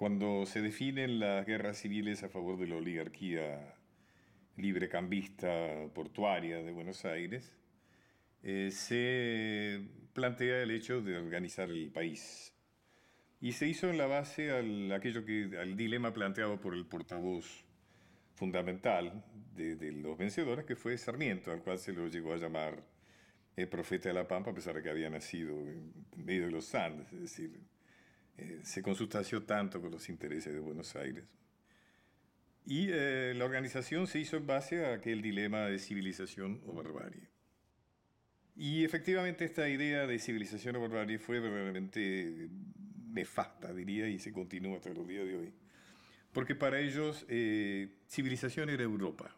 Cuando se definen las guerras civiles a favor de la oligarquía librecambista portuaria de Buenos Aires, se plantea el hecho de organizar el país. Y se hizo en la base al dilema planteado por el portavoz fundamental de los vencedores, que fue Sarmiento, al cual se lo llegó a llamar el profeta de la Pampa, a pesar de que había nacido en medio de los Andes. Es decir, se consustanció tanto con los intereses de Buenos Aires. Y la organización se hizo en base a aquel dilema de civilización o barbarie. Y efectivamente esta idea de civilización o barbarie fue verdaderamente nefasta, diría, y se continúa hasta los días de hoy. Porque para ellos civilización era Europa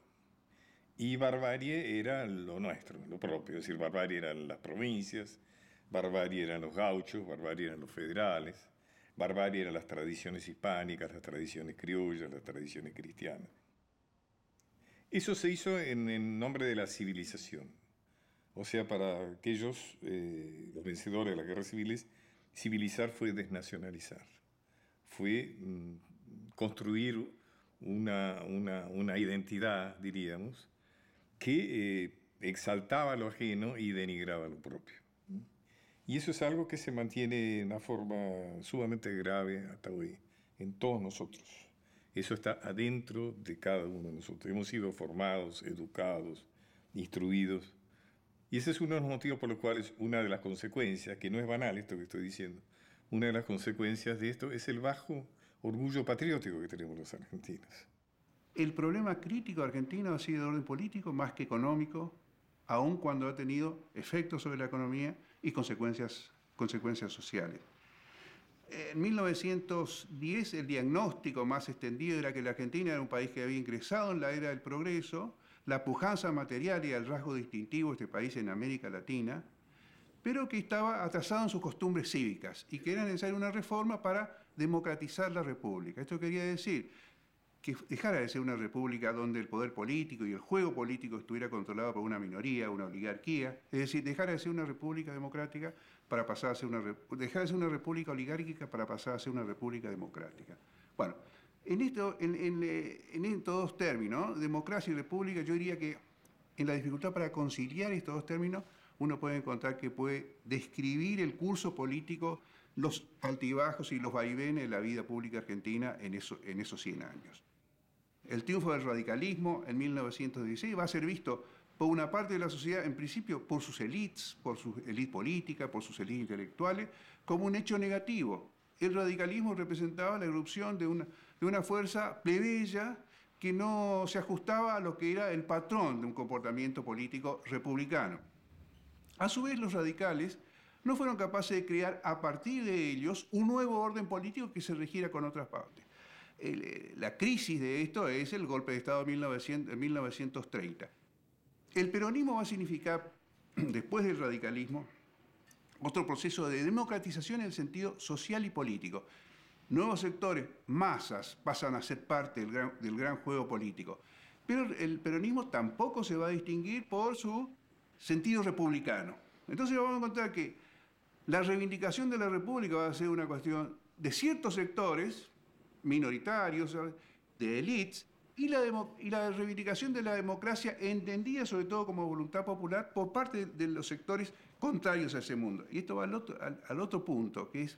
y barbarie era lo nuestro, lo propio. Es decir, barbarie eran las provincias, barbarie eran los gauchos, barbarie eran los federales, barbarie eran las tradiciones hispánicas, las tradiciones criollas, las tradiciones cristianas. Eso se hizo en nombre de la civilización. O sea, para aquellos, los vencedores de las guerras civiles, civilizar fue desnacionalizar. Fue construir una identidad, diríamos, que exaltaba lo ajeno y denigraba lo propio. Y eso es algo que se mantiene de una forma sumamente grave hasta hoy en todos nosotros. Eso está adentro de cada uno de nosotros. Hemos sido formados, educados, instruidos. Y ese es uno de los motivos por los cuales una de las consecuencias, que no es banal esto que estoy diciendo, una de las consecuencias de esto es el bajo orgullo patriótico que tenemos los argentinos. El problema crítico argentino ha sido de orden político más que económico, aun cuando ha tenido efectos sobre la economía y consecuencias sociales. En 1910 el diagnóstico más extendido era que la Argentina era un país que había ingresado en la era del progreso, la pujanza material y el rasgo distintivo de este país en América Latina, pero que estaba atrasado en sus costumbres cívicas y que era necesaria una reforma para democratizar la república. Esto quería decir que dejara de ser una república donde el poder político y el juego político estuviera controlado por una minoría, una oligarquía, es decir, dejara de ser una república democrática para pasar a ser dejara de ser una república oligárquica para pasar a ser una república democrática. Bueno, en estos dos términos, democracia y república, yo diría que en la dificultad para conciliar estos dos términos, uno puede encontrar que puede describir el curso político, los altibajos y los vaivenes de la vida pública argentina en esos 100 años. El triunfo del radicalismo en 1916 va a ser visto por una parte de la sociedad, en principio por sus élites política, por sus élites intelectuales, como un hecho negativo. El radicalismo representaba la irrupción de una fuerza plebeya que no se ajustaba a lo que era el patrón de un comportamiento político republicano. A su vez, los radicales no fueron capaces de crear a partir de ellos un nuevo orden político que se regiera con otras partes. La crisis de esto es el golpe de Estado de 1930. El peronismo va a significar, después del radicalismo, otro proceso de democratización en el sentido social y político. Nuevos sectores, masas, pasan a ser parte del gran juego político. Pero el peronismo tampoco se va a distinguir por su sentido republicano. Entonces vamos a encontrar que la reivindicación de la república va a ser una cuestión de ciertos sectores minoritarios, de élites, y la reivindicación de la democracia entendida sobre todo como voluntad popular por parte de los sectores contrarios a ese mundo. Y esto va al otro punto, que es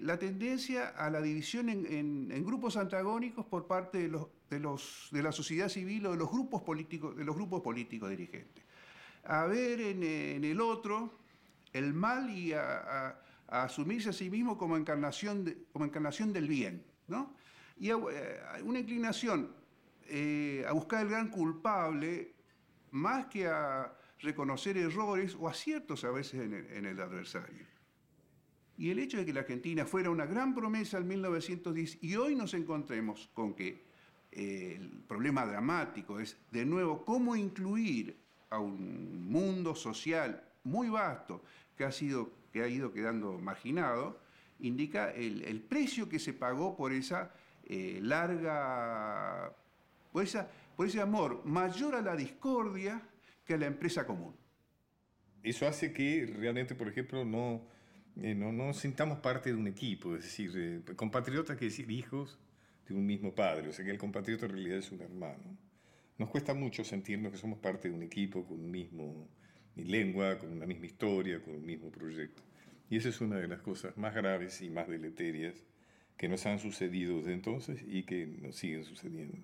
la tendencia a la división en grupos antagónicos por parte de la sociedad civil o de los grupos políticos dirigentes. A ver en el otro el mal y a asumirse a sí mismo como encarnación del bien, ¿no? Y una inclinación a buscar el gran culpable más que a reconocer errores o aciertos a veces en el adversario. Y el hecho de que la Argentina fuera una gran promesa en 1910 y hoy nos encontremos con que el problema dramático es, de nuevo, cómo incluir a un mundo social muy vasto que ha ido quedando marginado, indica el precio que se pagó por esa por ese amor mayor a la discordia que a la empresa común. Eso hace que realmente, por ejemplo, no no nos sintamos parte de un equipo, es decir, compatriotas quiere decir hijos de un mismo padre, o sea que el compatriota en realidad es un hermano. Nos cuesta mucho sentirnos que somos parte de un equipo con un mismo lengua, con una misma historia, con un mismo proyecto. Y esa es una de las cosas más graves y más deleterias que nos han sucedido desde entonces y que nos siguen sucediendo.